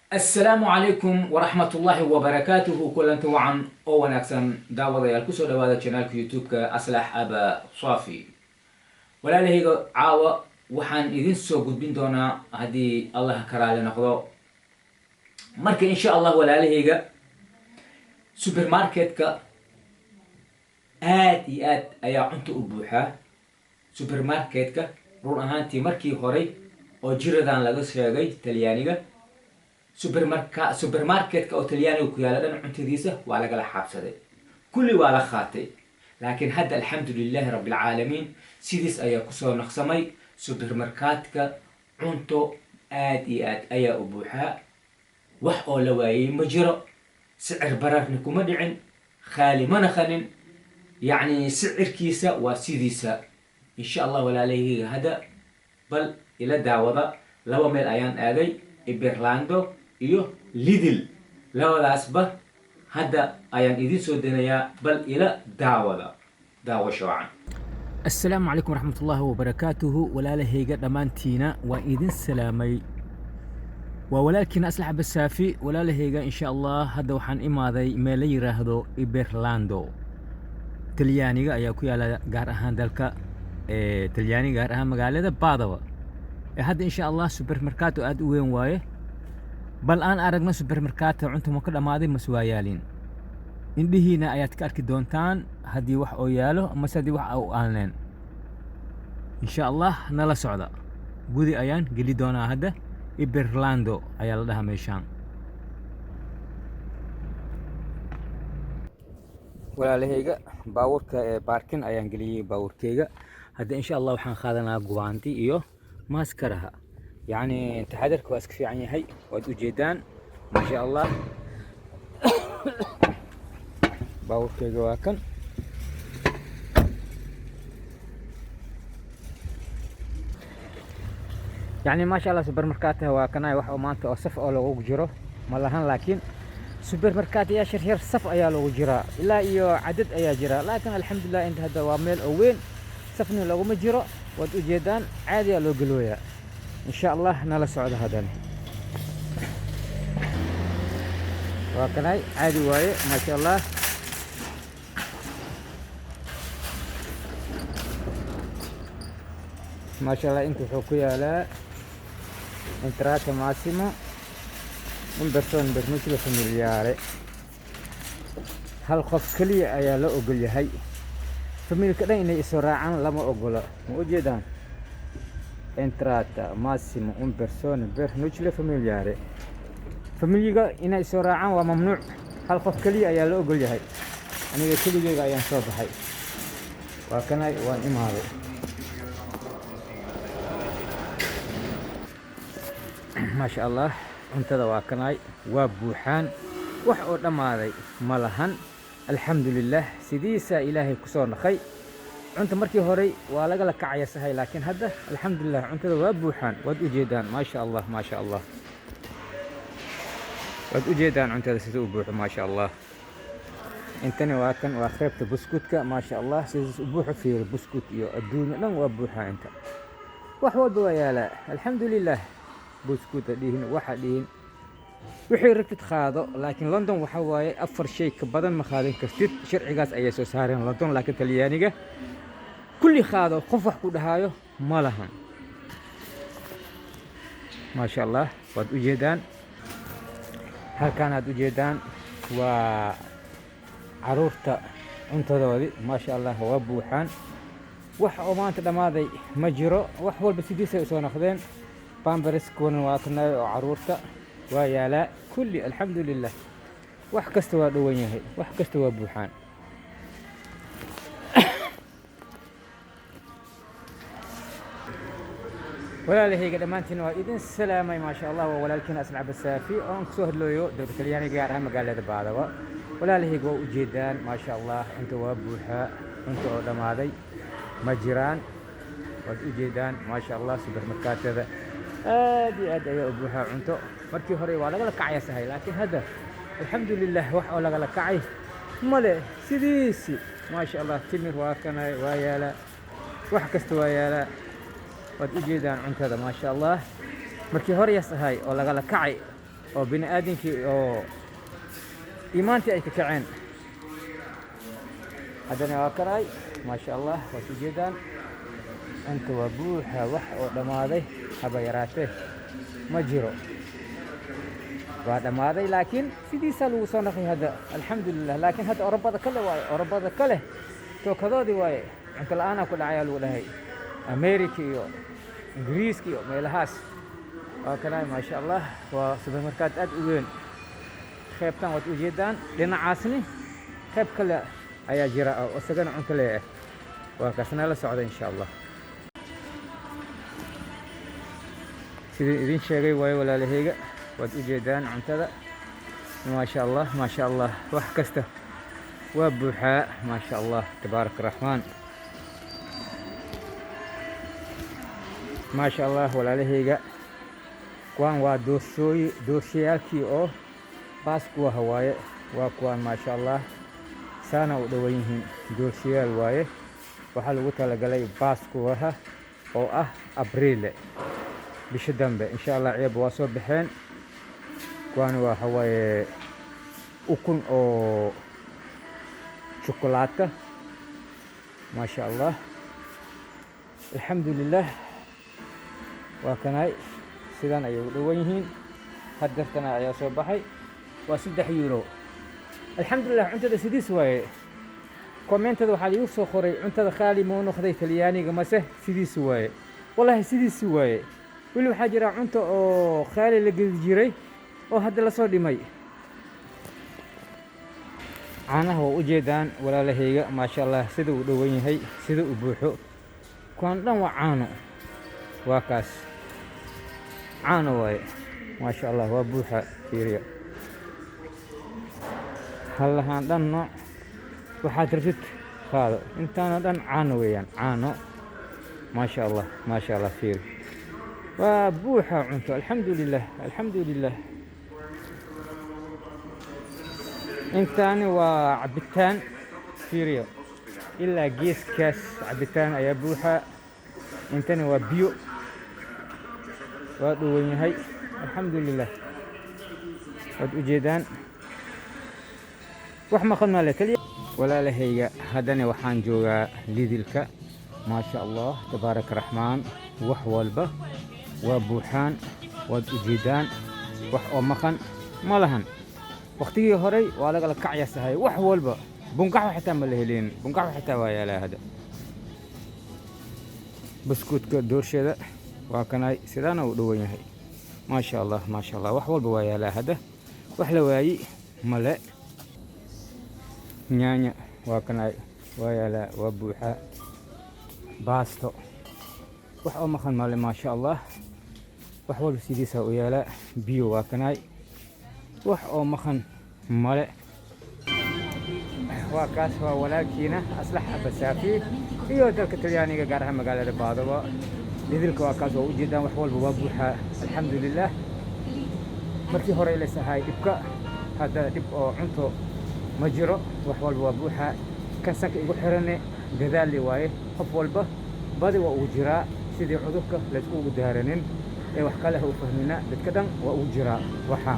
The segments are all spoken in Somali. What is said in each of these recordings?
السلام عليكم ورحمة الله وبركاته. كل وعن أو ونكسن دعوة يالكسو دعوة channel يوتيوب كأصلح أبا صافي ولا له عاوة وحن إذن سو قد بين دونا هدي الله كرالي نقضو مرك إن شاء الله ولا له سوبر ماركت ك آت أيا عنتو أبوحة سوبر ماركت ك رون أهانتي مركي هوري أو جيردان لغس شاقي تليانيغا سوبر ماركت أو تلياني كيالا دان عنتديسة وعلى قلا حابسة كل ولا خاطي لكن هذا الحمد لله رب العالمين سيديس أيا كسو نقسمي سوبر ماركت عنتو آت أيا أبوحة وح أو لواي مجرى سعر برارنكو مدعن خالي منخن يعني سعر كيسة وسيديسة إن شاء الله ولا عليه هذا بل إلى دعوة لو ميل أيان آدي إبرلاندو iyo lidl labadaasba hadda ayaan idin soo dinayaa bal ila daawasho wacan. السلام عليكم ورحمة الله وبركاته ولا لهيجا دمانتينا وإذن سلامي ولكن أصلح بالسافي ولا لهيجا إن شاء الله هذا وحن إماذي مالي راهدو إبرلاندو تليانيغا أياكو يالا غار أهان دالكا تلياني غار أهان مقالة بادوا هذا إن شاء الله سوبر ماركاتو أد وين وايه بل أنا أرجنا سوبر ماركات عنتم كل أماضي مسويالين إندي هنا آيات كارك دونتان هدي وح أو يالو مسدي وح أو آنين إن شاء الله نلا سعدا جودي أيان قلي دونا هذا إبرلاندو أيال ده ميشان ولا لهيجا باور باركن أيان قلي باور كيجا هذا إن شاء الله وحن خذنا جوانتي إيوه ماسكرها يعني تحضرك واسك في عني هي ودو جيدان ما شاء الله باور كيجا واكن يعني ما شاء الله سوبر ماركات واكن اي wax maanta oo saf oo lagu jiro ma lahan laakiin سوبر ماركات يا شهر saf ayaa lagu jira ilaa iyo cadad ayaa jira laakiin alxamdulillah inta hada waa meel oo weyn safna lagu ma jiro wad u jeedaan caadi loo galooyaa إن شاء الله نلا سعود هذا وكناي عادي واي ما شاء الله ما شاء الله انتو حكويا لا انترات ماسيمو من برسون برمثل فاميلياري هل خوف كلي ايا لا اوغل يحي فاميل كدا اني اسراعان لما اوغلا موجودان entrata massimo un persona per nucleo familiare famiglia inay soo raacaan waa mamnuuc hal qof kaliya ayaa la ogol yahay aniga keligeyga ayaan soo baxay waa kanay waan imaaday ما شاء الله cuntada waa kanay waa buuxaan wax oo dhamaaday ma lahan alxamdulillah sidiisa ilaahay ku soo naqay أنت مركي هوري ولا قال لك عيا سهي لكن هذا الحمد لله أنت وابوحان ود أجيدان ما شاء الله ما شاء الله ود أجيدان أنت ستوبوح ما شاء الله أنتني واكن وأخربت بسكوتك ما شاء الله ستوبوح في البسكوت يو الدنيا لن وابوحا أنت وحود يا لا الحمد لله بسكوت دين واحد دين وحي ركت خاضو لكن لندن وحواي أفر شيء كبدن مخادن كستيت شرعي قاس أي سوسارين لندن لكن تليانيجا كل خاضو قفح كودهايو ما لهم ما شاء الله ود أجيدان هل كانت أجيدان وعرورتا أنت ذولي ما شاء الله وابوحان وح أمانت دماذي مجرو وحول بسيديسة يسوون أخذين بامبرس كون واكنا وعرورتا ويا لا كل الحمد لله وح كستوا دوينيه هي وح كستوا بوحان ولا له قد مانتين وإذن السلامة ما شاء الله ولكن أسمع بالسافي أنكسوه اللويو دور كلياني قارها مقالة بعضها ولا له قو جيدان ما شاء الله أنتوا وابوحا أنتوا أودم هذي مجران وجيدان ما شاء الله سوبر ماركات هذا هذه أدي أبوحا أنتوا مركي هوري ولا قال كعيا سهي لكن هذا الحمد لله وح ولا قال كعي ماله سيديسي ما شاء الله تمر واكنا ويالا وح كستوا ويالا ود أجيدان أنت هذا ما شاء الله مركي هوري سهي ولا قال كعي oo bini aadankii oo iimaantii ay ka kaceen haddana waa karaay maasha allah waa ku jeedaan inta waa buuxa wax oo dhammaaday haba yaraatee ma jiro waa dhammaaday laakiin sidiisaa lagu soo naqay hadda alxamdulilah laakiin hadda orobada kale waaye orobada kale tookadoodii waaye cunto la-aanaa ku dhacayaa lagu dhahay america iyo ingiriiska iyo meelahaas waa kanaay maasha allah waa supermarket aad u weyn qaybtan waad ujeedaan dhinacaasni qayb kale ayaa jira oo isagana cunto leeh waa kaasna la socda insha allah sidii idin sheegay waaye walaalahayga waad ujeedaan cuntada maasha allah wax kasta waa buuxaa maasha allah tabaaraka raxmaan maasha allah walaalahayga kuwaan waa dooshayaalkii oo baaskuwa hawaaye waa kuwaan maasha allah saana u dhowan yihiin dooshayaal waaye waxaa lagu talagalay baaskuwaha oo ah abriile bisha dambe insha allah ciyaaba waa soo baxeen kuwaan waa hawaaye ukun oo شوكولاتة ما شاء الله الحمد لله وكناي سيدان أيو دوينهين هدرتنا يا صباحي و6 يورو الحمد لله أنت ده سيدي سواي كومنت ده حالي يوسو خوري أنت ده خالي مو نخدي تلياني قمسه سيدي سواي والله سيدي سواي ولو حاجة أنت أو خالي اللي جيري أو هذا اللي صار مي caanaha waa u jeedaan walaalahayga maasha allah sida uu dhowan yahay sida uu buuxo kuwaan dhan waa caano waa kaas caano waaye maasha allah waa buuxa fiiriya hallahaan dhan nooc waxaad rabtid qaado intaana dhan caano weeyaan caano maasha allah fiiri waa buuxa cunto alxamdulilah intaani waa cabitaan fiiriyo ilaa geeskaas cabitaan ayaa buuxa intani waa biyo waa dhowan yahay alxamdulilah waad u jeedaan wax maqan maale kaliya walaalahayga haddana waxaan joogaa lidilka maasha allah tabaaraka raxmaan wax walba waa buuxaan waad u jeedaan wax oo maqan ma lahan waqtigii horey waa laga kacyasahay wax walba bunqax xitaa ma la helin bunqax xitaa waa yaalaa hada biskuutka doorshada waa kanay sidaana u dhowan yahay maasha allah wax walba waa yaalaa hada wax la waayi male nyaanya waa kanay waa yaalaa waa buuxa baasto wax oo maqan male maasha allah wax walba sidiisa u yaalaa biyo waa kanay wax oo maqan male waa kaas waa walaalkiina aslax abasaafi iyo dalka talyaaniga gaar ahaan magaalada baadaba lidilka waa kaas oo u jeedaan wax walba waa buuxa alxamdulilah markii hore la sahay dhibka hadda dhib oo cunto ma jiro wax walba waa buuxa kasanka igu xirane dadaali waaye qof walba badi waa uu jiraa sidii cudurka la isku daaranin ee wax kale u fahmina dadka dhan waa uu jiraa waxa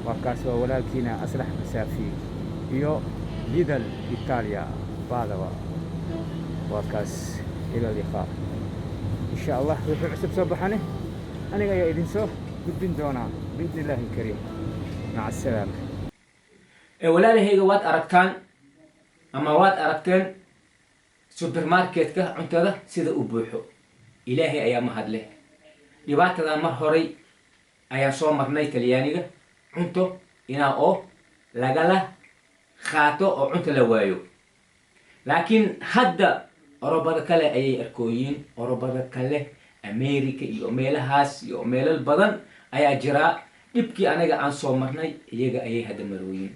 وكاس ولكن أصلح مسافي يو ليدل إيطاليا بادوا وكاس إلى اللقاء إن شاء الله في عصب صباحنا أنا جاي إدين بدين دونا بإذن الله الكريم مع السلامة ولا هي وات أركتان أما وات أركتان سوبر ماركت كه أنت هذا سيدا أبوحه إلهي أيام هذله لبعض هذا مرهري أيام صوم مرني تليانيجا cunto inaa oo lagala qaato oo cunto la waayo laakiin hadda orobada kale ayay arkooyiin orobada kale America iyo meelahaas iyo meelal badan ayaa jira dhibkii anaga aan soo marnay iyaga ayay hadda marooyin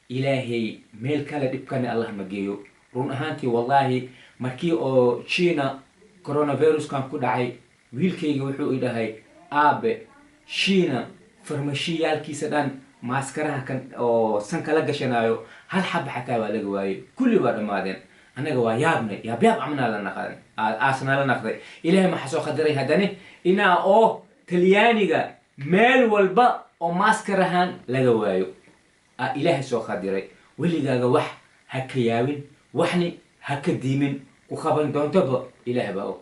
ilaahay meel kale dhibkana allah ma geeyo run ahaantii wallahi markii oo China coronavirus kan ku dhacay wiilkayga wuxuu i dhahay aabe China farmashiyaalkiisa dhan maaskaraha kan oo sanka la gashanayo hal xab xataa waa laga waayay kulli waa dhamaadeen anaga waa yaabnay yaab amna la naqday aasna la naqday ilaahay ma xasoo qadaray hadane inaa oo talyaaniga meel walba oo maaskarahan laga waayo ilaahay soo khadiray weligaaga wax ha ka yaabin waxni ha ka diimin ku qaban doontaba ilaah baa og